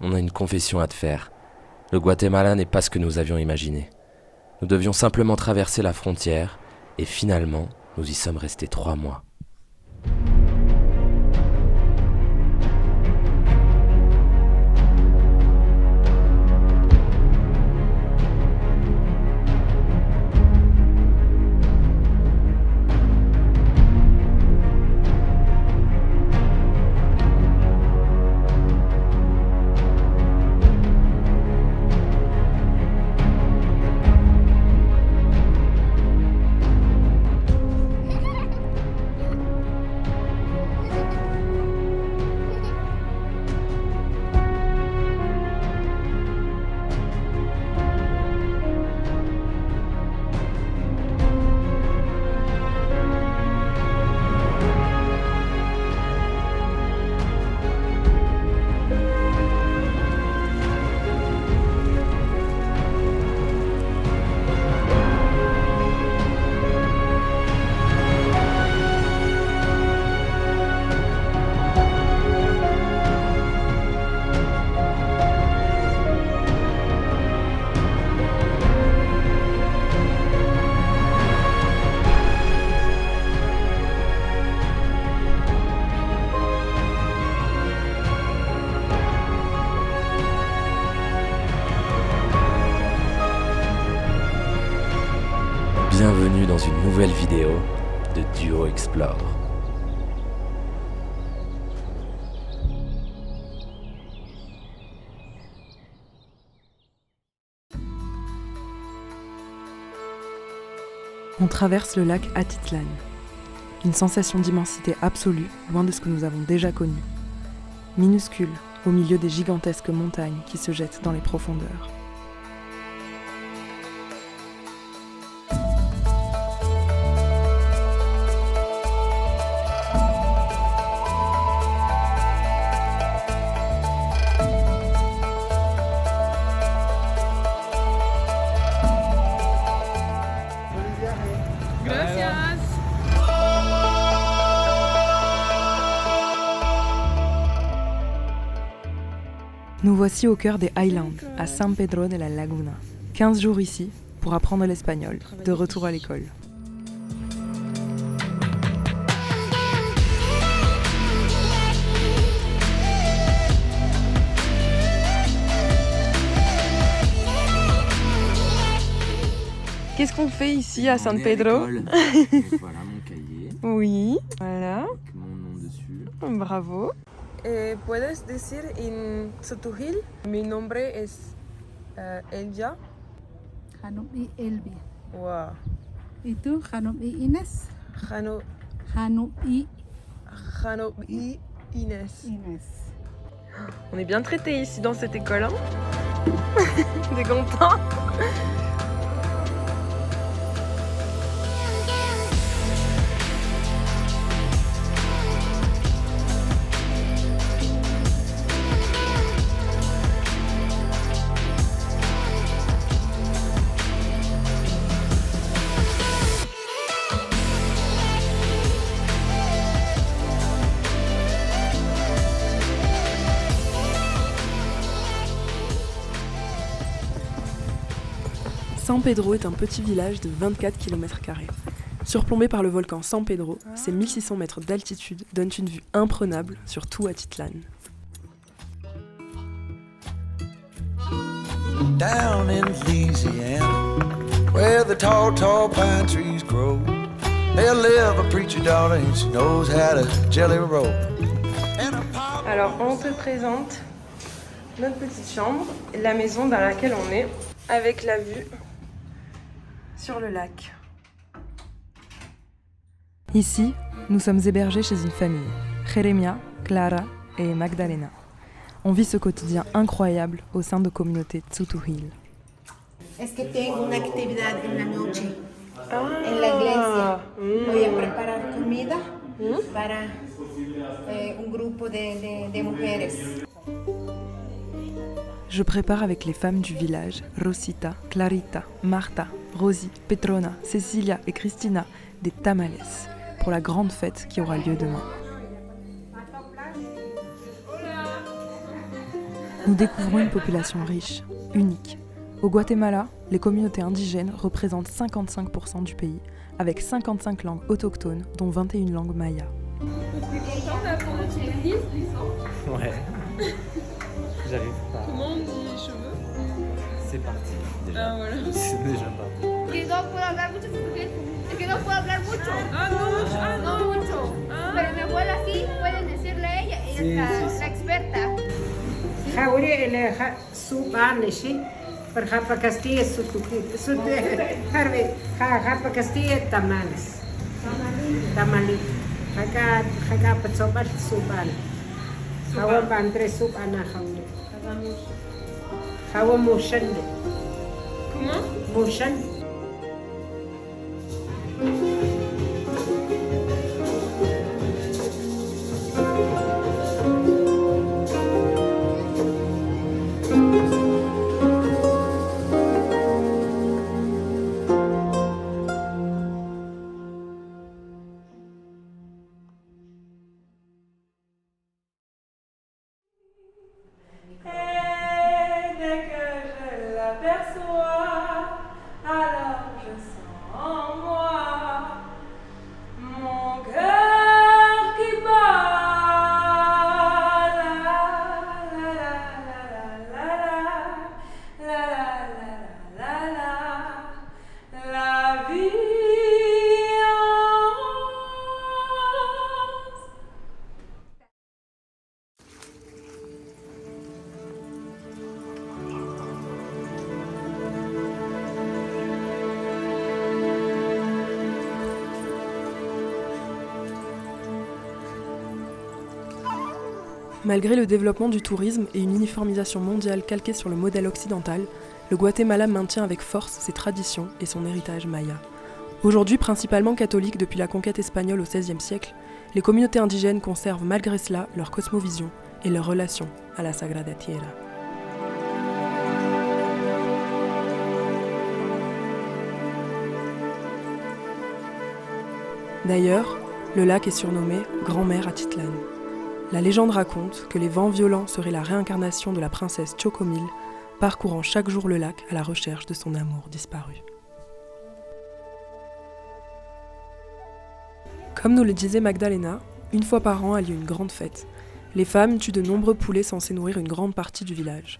on a une confession à te faire. Le Guatemala n'est pas ce que nous avions imaginé. Nous devions simplement traverser la frontière, et finalement, nous y sommes restés 3 mois. Bienvenue dans une nouvelle vidéo de Duo Explore. On traverse le lac Atitlán. Une sensation d'immensité absolue, loin de ce que nous avons déjà connu. Minuscule, au milieu des gigantesques montagnes qui se jettent dans les profondeurs. Nous voici au cœur des Highlands, à San Pedro de la Laguna. 15 jours ici pour apprendre l'espagnol, de retour à l'école. Qu'est-ce qu'on fait ici à San Pedro? Voilà mon cahier. Oui, voilà. Avec mon nom dessus. Bravo. ¿Puedes decir en Tzutujil? Mi nombre es Elvia. Hanum y Elvia. Wow. ¿Y tú, Hanum y Inés? Hanum Y Inés. Inés. On est bien traités ici dans cette école, hein? T'es content? San Pedro est un petit village de 24 km². Surplombé par le volcan San Pedro, ses 1600 mètres d'altitude donnent une vue imprenable sur tout Atitlán. Down in Louisiana, where the tall, tall pine trees grow, there live a preacher daughter and she knows how to jelly roll. Alors, on te présente notre petite chambre, la maison dans laquelle on est, avec la vue sur le lac. Ici, nous sommes hébergés chez une famille, Jeremia, Clara et Magdalena. On vit ce quotidien incroyable au sein de communautés Tzutujil. Es que tengo una actividad en la noche en la iglesia. Voy a preparar comida para un grupo de mujeres. Je prépare avec les femmes du village, Rosita, Clarita, Marta, Rosie, Petrona, Cecilia et Cristina, des tamales, pour la grande fête qui aura lieu demain. Nous découvrons une population riche, unique. Au Guatemala, les communautés indigènes représentent 55% du pays, avec 55 langues autochtones, dont 21 langues mayas. Ouais. J'arrive pas. Comment on dit cheveux? C'est parti. Déjà. Ah voilà. C'est déjà parti. Que no puedo hablar mucho porque es que no puedo hablar mucho. No mucho. Pero mi abuela sí, pueden decirle a ella, ella es la experta. Jauri ele subanishi per japa Castilla japa Castilla tamales. Tamali. Jaga patsobat suban. Hawa bandre subana jauri. Hawa mushan. Comment? Mushan. Malgré le développement du tourisme et une uniformisation mondiale calquée sur le modèle occidental, le Guatemala maintient avec force ses traditions et son héritage maya. Aujourd'hui principalement catholique depuis la conquête espagnole au XVIe siècle, les communautés indigènes conservent malgré cela leur cosmovision et leur relation à la Sagrada Tierra. D'ailleurs, le lac est surnommé Grand-mère Atitlan. La légende raconte que les vents violents seraient la réincarnation de la princesse Chocomil, parcourant chaque jour le lac à la recherche de son amour disparu. Comme nous le disait Magdalena, une fois par an a lieu une grande fête. Les femmes tuent de nombreux poulets censés nourrir une grande partie du village.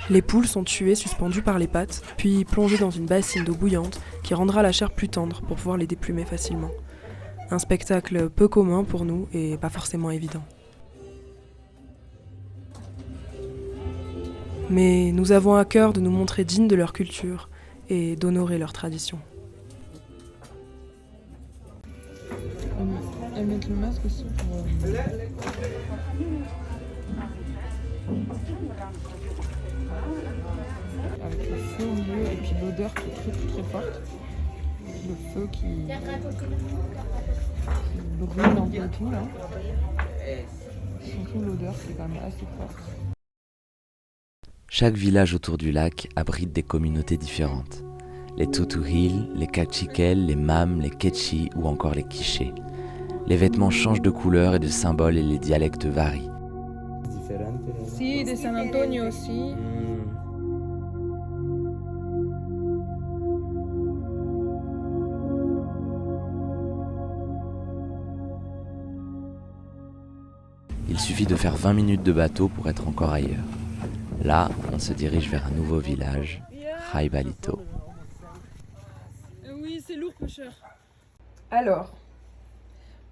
Les poules sont tuées suspendues par les pattes, puis plongées dans une bassine d'eau bouillante qui rendra la chair plus tendre pour pouvoir les déplumer facilement. Un spectacle peu commun pour nous et pas forcément évident. Mais nous avons à cœur de nous montrer dignes de leur culture et d'honorer leurs traditions. Elles mettent le masque aussi pour... Avec le feu au milieu et puis l'odeur qui est très très forte. Le feu qui brûle un peu tout là. Surtout l'odeur qui est quand même assez forte. Chaque village autour du lac abrite des communautés différentes. Les Tutuhil, les Cachiquel, les Mam, les Quechi ou encore les Quichés. Les vêtements changent de couleur et de symboles et les dialectes varient. Si, de San Antonio aussi. Il suffit de faire 20 minutes de bateau pour être encore ailleurs. Là, on se dirige vers un nouveau village, Jaibalito. Oui, c'est lourd, pêcheur. Alors,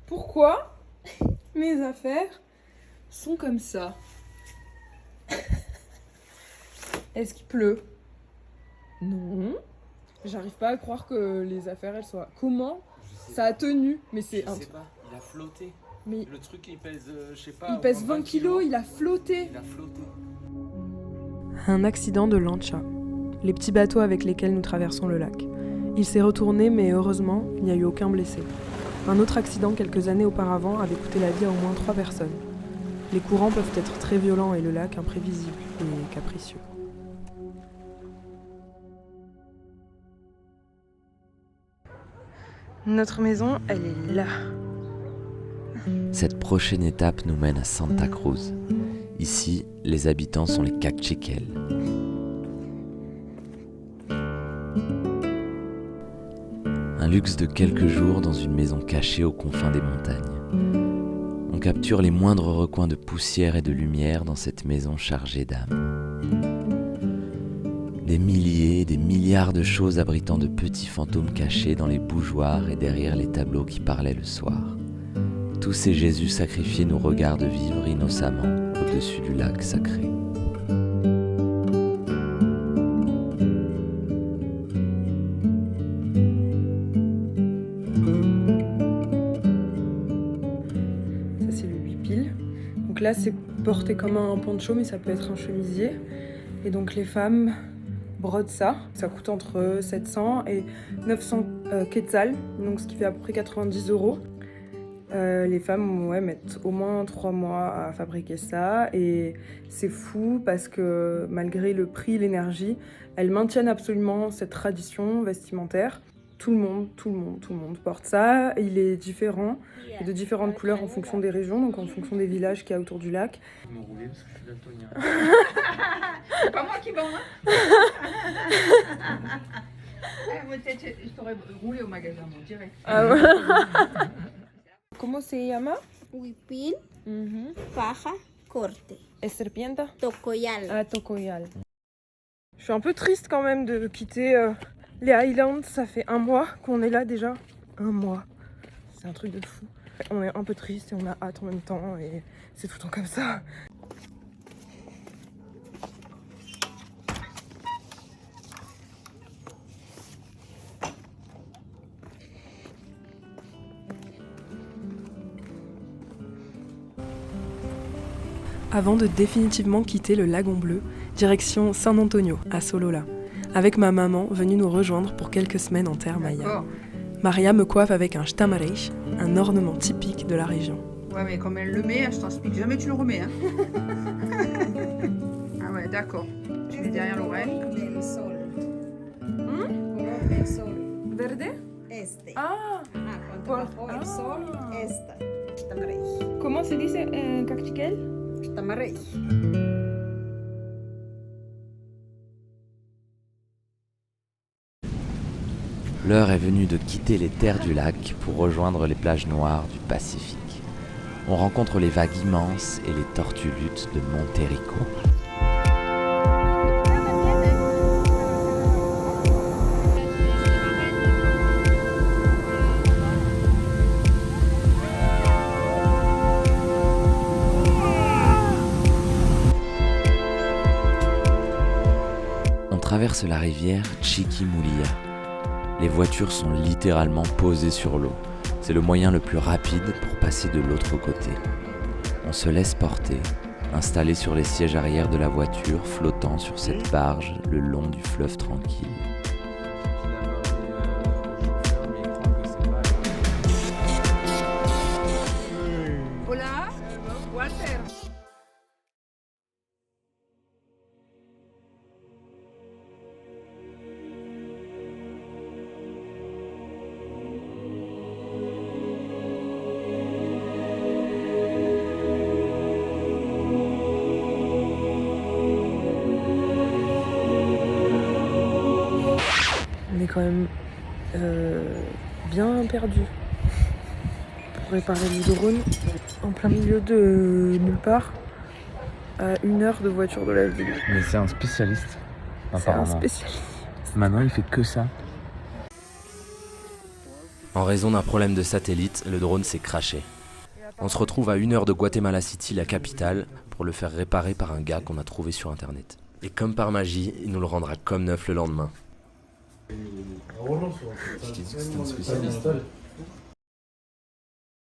pourquoi mes affaires sont comme ça? Est-ce qu'il pleut? Non. J'arrive pas à croire que les affaires, elles soient... Comment ça a tenu? Mais c'est Je sais pas, il a flotté. Mais le truc, il pèse, je sais pas... Il pèse 20 kilos, il a flotté. Il a flotté. Un accident de lancha, les petits bateaux avec lesquels nous traversons le lac. Il s'est retourné, mais heureusement, il n'y a eu aucun blessé. Un autre accident quelques années auparavant avait coûté la vie à au moins 3 personnes. Les courants peuvent être très violents et le lac imprévisible et capricieux. Notre maison, elle est là. Cette prochaine étape nous mène à Santa Cruz. Ici, les habitants sont les Kaqchikels. Un luxe de quelques jours dans une maison cachée aux confins des montagnes. On capture les moindres recoins de poussière et de lumière dans cette maison chargée d'âme. Des milliers, des milliards de choses abritant de petits fantômes cachés dans les bougeoirs et derrière les tableaux qui parlaient le soir. Tous ces Jésus sacrifiés nous regardent vivre innocemment au-dessus du lac sacré. Ça c'est le 8 piles. Donc là c'est porté comme un poncho mais ça peut être un chemisier. Et donc les femmes brodent ça. Ça coûte entre 700 et 900 quetzals, donc ce qui fait à peu près 90 €. Les femmes mettent au moins 3 mois à fabriquer ça et c'est fou parce que malgré le prix, l'énergie, elles maintiennent absolument cette tradition vestimentaire. Tout le monde porte ça. Il est différent, et de différentes couleurs en fonction des régions, donc en fonction des villages qu'il y a autour du lac. Je vais me rouler parce que je suis daltonien. C'est pas moi qui vends, hein. Je t'aurais roulé au magasin, moi, direct. Ah ouais. ¿Cómo se llama? Huipil, paja, corte. Es serpienta? Tocoyal. Ah, Tocoyal. Je suis un peu triste quand même de quitter les Highlands. Ça fait 1 mois qu'on est là déjà. 1 mois. C'est un truc de fou. On est un peu triste et on a hâte en même temps et c'est tout le temps comme ça. Avant de définitivement quitter le Lagon Bleu, direction San Antonio, à Solola, avec ma maman venue nous rejoindre pour quelques semaines en terre maya. Maria me coiffe avec un shtamarich, un ornement typique de la région. Ouais, mais comme elle le met, je t'explique jamais tu le remets. Hein. Ah ouais, d'accord. Tu mets derrière l'oreille. Verde? Este. Ah, Cuando bajó el sol, esta. Shtamarich. comment se dice en Kaqchikel? Shtamarich. L'heure est venue de quitter les terres du lac pour rejoindre les plages noires du Pacifique. On rencontre les vagues immenses et les tortues luttes de Monterrico. On traverse la rivière Chiquimulia. Les voitures sont littéralement posées sur l'eau. C'est le moyen le plus rapide pour passer de l'autre côté. On se laisse porter, installé sur les sièges arrière de la voiture, flottant sur cette barge le long du fleuve tranquille. Hola, Walter. On est quand même bien perdu pour réparer le drone en plein milieu de nulle part, à 1 heure de voiture de la ville. Mais c'est un spécialiste, C'est un apparemment. spécialiste. Maintenant, il fait que ça. En raison d'un problème de satellite, le drone s'est crashé. On se retrouve à 1 heure de Guatemala City, la capitale, pour le faire réparer par un gars qu'on a trouvé sur internet. Et comme par magie, il nous le rendra comme neuf le lendemain. Je t'ai dit que c'était un spécialiste.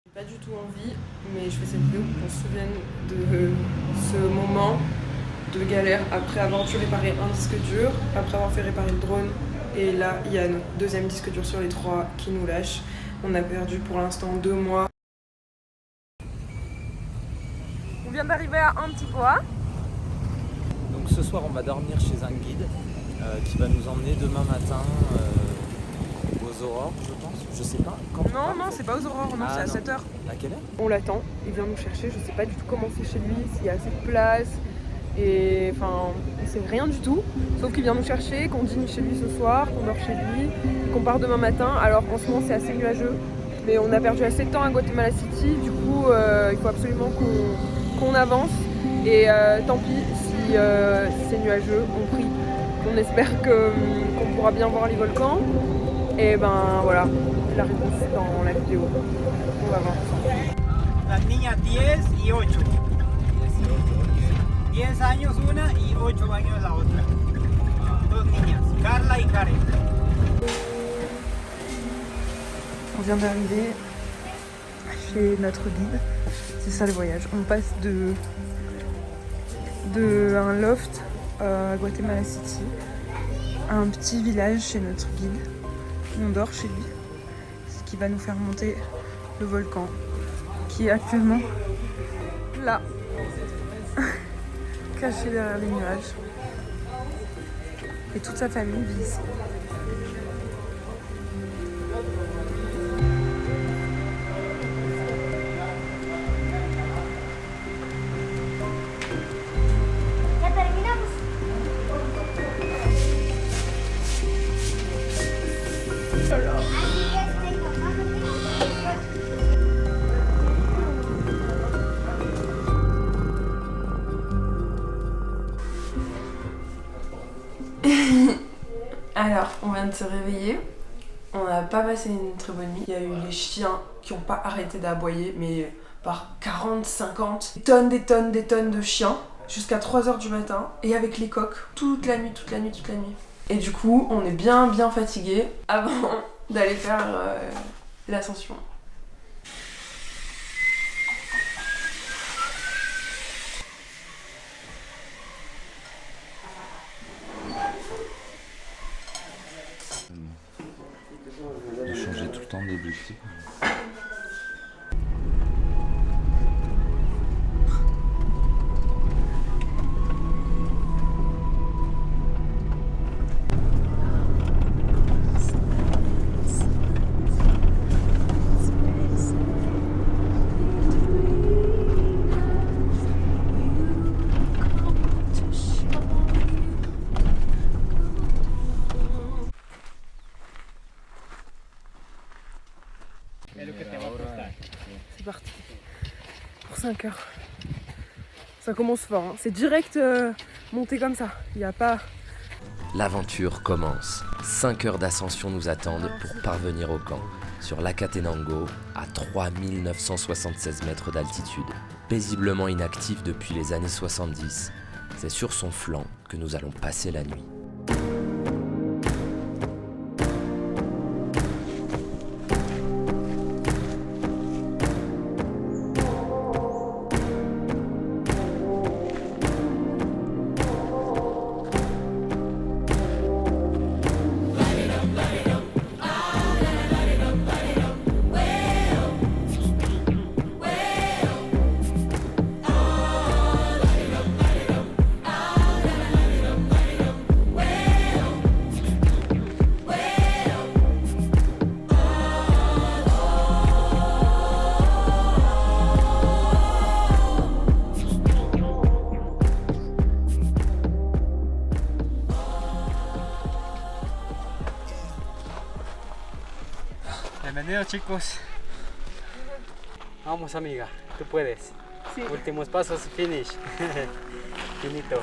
J'ai pas du tout envie, mais je fais cette vidéo pour qu'on se souvienne de ce moment de galère après avoir dû réparer un disque dur, après avoir fait réparer le drone. Et là, il y a notre 2e disque dur sur les 3 qui nous lâche. On a perdu pour l'instant 2 mois. On vient d'arriver à Antigua. Donc ce soir, on va dormir chez un guide qui va nous emmener demain matin aux aurores, je pense. Je sais pas. Quand Non, non, c'est pas aux aurores, non, Ah, c'est à non. 7h. À quelle heure? On l'attend, il vient nous chercher, je sais pas du tout comment c'est chez lui, s'il y a assez de place. Et enfin, on sait rien du tout, sauf qu'il vient nous chercher, qu'on dîne chez lui ce soir, qu'on dort chez lui, qu'on part demain matin. Alors en ce moment c'est assez nuageux, mais on a perdu assez de temps à Guatemala City, du coup il faut absolument qu'on avance. Et tant pis si c'est nuageux, on prie. On espère qu'on pourra bien voir les volcans. Et ben voilà, la réponse dans la vidéo. On va voir. Las niñas 10 y 8. 10 años una y 8 años la otra. Dos niñas, Carla y Karen. On vient d'arriver chez notre guide. C'est ça le voyage. On passe de un loft à Guatemala City à un petit village chez notre guide. On dort chez lui, ce qui va nous faire monter le volcan qui est actuellement là, caché derrière les nuages. Et toute sa famille vit ici. Ya terminamos. Alors, on vient de se réveiller. On n'a pas passé une très bonne nuit. Il y a eu les chiens qui n'ont pas arrêté d'aboyer, mais par 40, 50, des tonnes de chiens, jusqu'à 3h du matin, et avec les coqs, toute la nuit. Et du coup, on est bien fatigué avant d'aller faire l'ascension. De changer tout le temps d'objectif. C'est parti pour 5 heures. Ça commence fort, hein. C'est direct monté comme ça. Il n'y a pas... L'aventure commence. 5 heures d'ascension nous attendent pour parvenir au camp, sur l'Acatenango, à 3976 mètres d'altitude. Paisiblement inactif depuis les années 70, c'est sur son flanc que nous allons passer la nuit. Bienvenidos chicos. Vamos amiga, tú puedes. Sí. Últimos pasos, finish. Finito.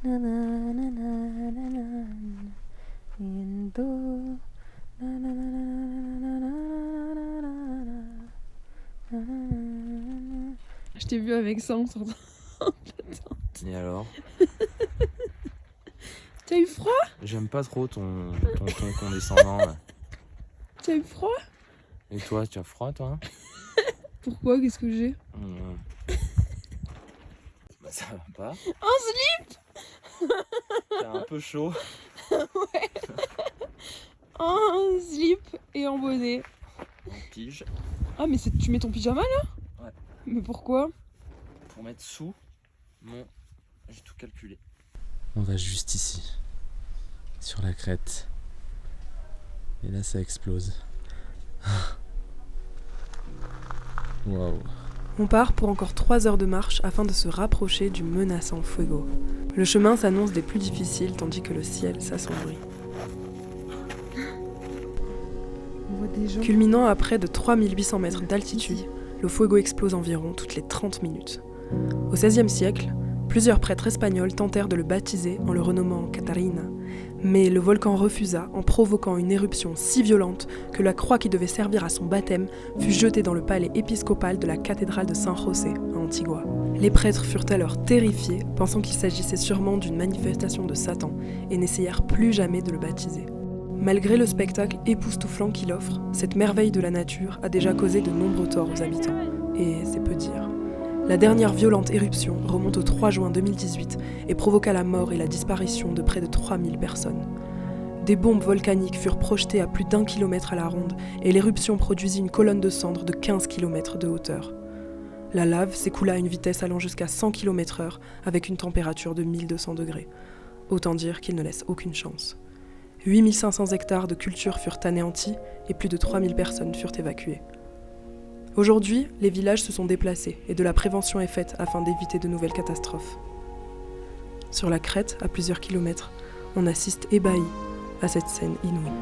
Je t'ai vu avec ça en sortant. Et alors? T'as eu froid? J'aime pas trop ton ton condescendant là. T'as eu froid? Et toi, tu as froid toi? Pourquoi? Qu'est-ce que j'ai? Bah ça va pas. Un slip? T'as un peu chaud. Ouais. Un slip et un bonnet. En pige. Ah mais tu mets ton pyjama là? Ouais. Mais pourquoi? Pour mettre sous mon... J'ai tout calculé. On va juste ici. Sur la crête. Et là ça explose. Waouh. On part pour encore 3 heures de marche afin de se rapprocher du menaçant Fuego. Le chemin s'annonce des plus difficiles tandis que le ciel s'assombrit. Culminant à près de 3800 mètres d'altitude, le Fuego explose environ toutes les 30 minutes. Au XVIe siècle, plusieurs prêtres espagnols tentèrent de le baptiser en le renommant Catarina, mais le volcan refusa en provoquant une éruption si violente que la croix qui devait servir à son baptême fut jetée dans le palais épiscopal de la cathédrale de San José, à Antigua. Les prêtres furent alors terrifiés, pensant qu'il s'agissait sûrement d'une manifestation de Satan, et n'essayèrent plus jamais de le baptiser. Malgré le spectacle époustouflant qu'il offre, cette merveille de la nature a déjà causé de nombreux torts aux habitants, et c'est peu dire. La dernière violente éruption remonte au 3 juin 2018 et provoqua la mort et la disparition de près de 3000 personnes. Des bombes volcaniques furent projetées à plus d'1 kilomètre à la ronde et l'éruption produisit une colonne de cendres de 15 km de hauteur. La lave s'écoula à une vitesse allant jusqu'à 100 km/h avec une température de 1200 degrés. Autant dire qu'il ne laisse aucune chance. 8500 hectares de cultures furent anéantis et plus de 3000 personnes furent évacuées. Aujourd'hui, les villages se sont déplacés et de la prévention est faite afin d'éviter de nouvelles catastrophes. Sur la crête, à plusieurs kilomètres, on assiste ébahi à cette scène inouïe.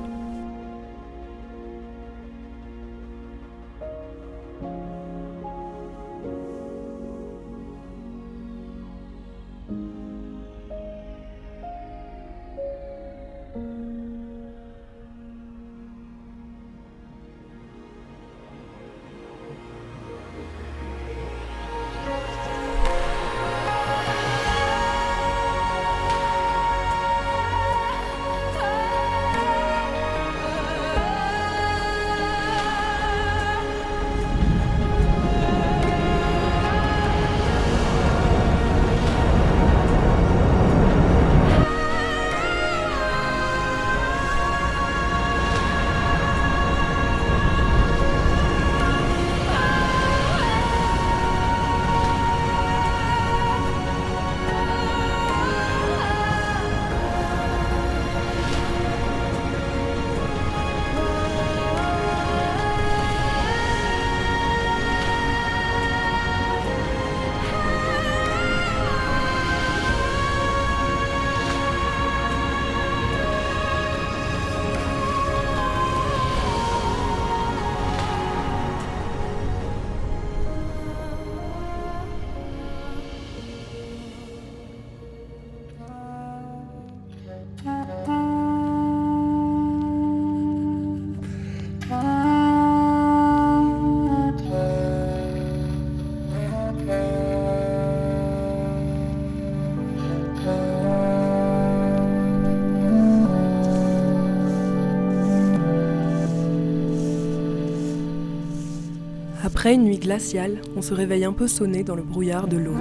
Après une nuit glaciale, on se réveille un peu sonné dans le brouillard de l'aube.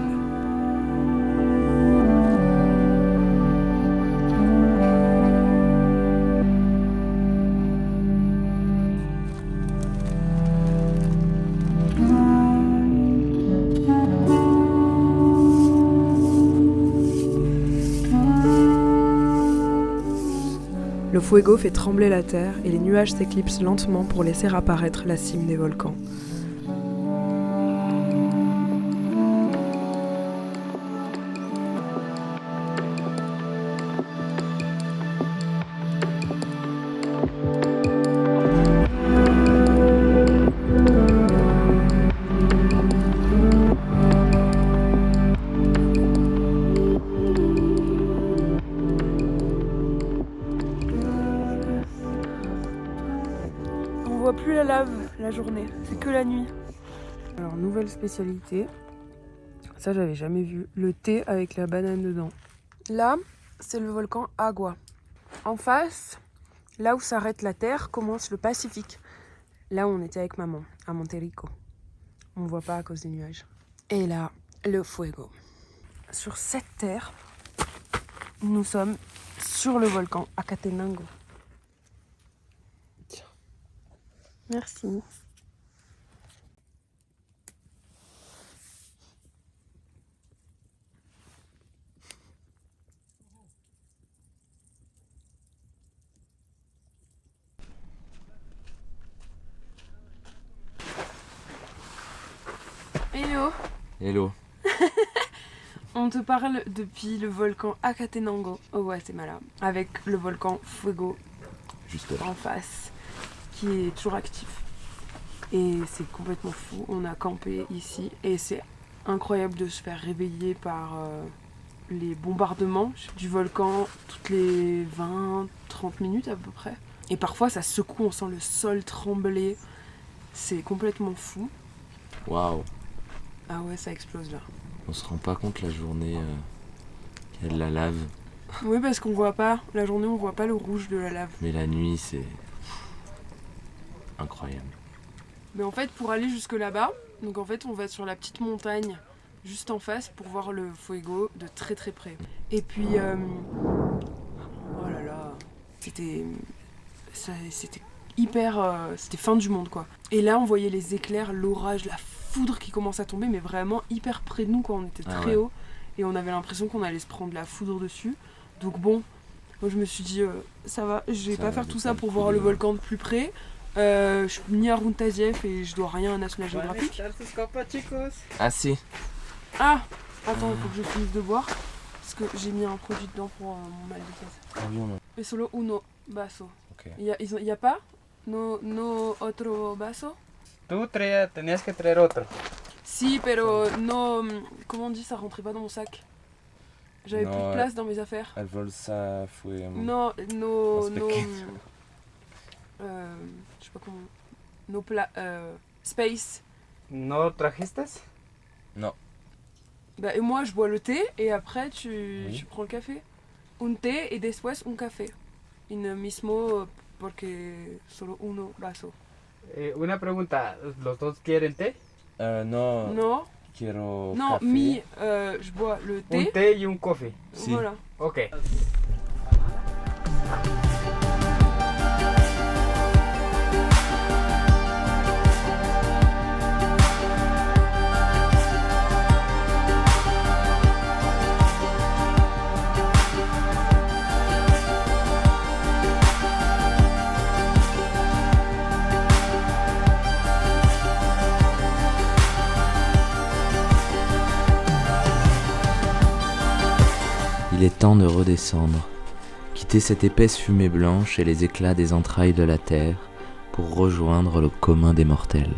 Le Fuego fait trembler la terre et les nuages s'éclipsent lentement pour laisser apparaître la cime des volcans. voit plus la lave la journée, c'est que la nuit. Alors nouvelle spécialité, ça j'avais jamais vu, le thé avec la banane dedans. Là, c'est le volcan Agua. En face, là où s'arrête la terre, commence le Pacifique. Là où on était avec maman, à Monterrico. On ne voit pas à cause des nuages. Et là, le fuego. Sur cette terre, nous sommes sur le volcan Acatenango. Tiens. Merci. Hello. Hello. On te parle depuis le volcan Acatenango au Guatemala, avec le volcan Fuego Juste là. en face, qui est toujours actif. Et c'est complètement fou, on a campé ici et c'est incroyable de se faire réveiller par les bombardements du volcan toutes les 20-30 minutes à peu près. Et parfois ça secoue, on sent le sol trembler, c'est complètement fou. Waouh. Ah ouais, ça explose là. On se rend pas compte la journée qu'il y a de la lave. Oui, parce qu'on voit pas, la journée on voit pas le rouge de la lave. Mais la nuit, c'est incroyable. Mais en fait, pour aller jusque là-bas, donc en fait on va sur la petite montagne juste en face pour voir le fuego de très très près. Et puis, oh là là, c'était hyper, c'était fin du monde quoi. Et là on voyait les éclairs, l'orage, la foudre qui commence à tomber, mais vraiment hyper près de nous quoi. On était très haut et on avait l'impression qu'on allait se prendre la foudre dessus. Donc bon, moi je me suis dit ça va, je vais pas faire tout ça pour voir le volcan de plus près. Je suis ni à Runtaziev et je dois rien à National Geographic. Ah si. Ah, attends, il faut que je finisse de boire parce que j'ai mis un produit dedans pour mon mal de tête. Ah oui, on a... Et solo uno vaso. Ok. Il y a pas no otro vaso? Tú tenías que traer otro. Si, pero no, comment on dit, ça rentrait pas dans mon sac. J'avais plus de place dans mes affaires. El bolsa fue... No, Más pequeño. je sais pas comment. Space. ¿No trajiste? Non. Bah, et moi je bois le thé et après tu prends le café. Un té et después un café. In mismo porque solo uno vaso. Una pregunta, ¿los dos quieren té? No. Non. Quiero Non, café. je bois le thé. Un té y un coffee. Si. Voilà. Ok. Il est temps de redescendre, quitter cette épaisse fumée blanche et les éclats des entrailles de la terre pour rejoindre le commun des mortels.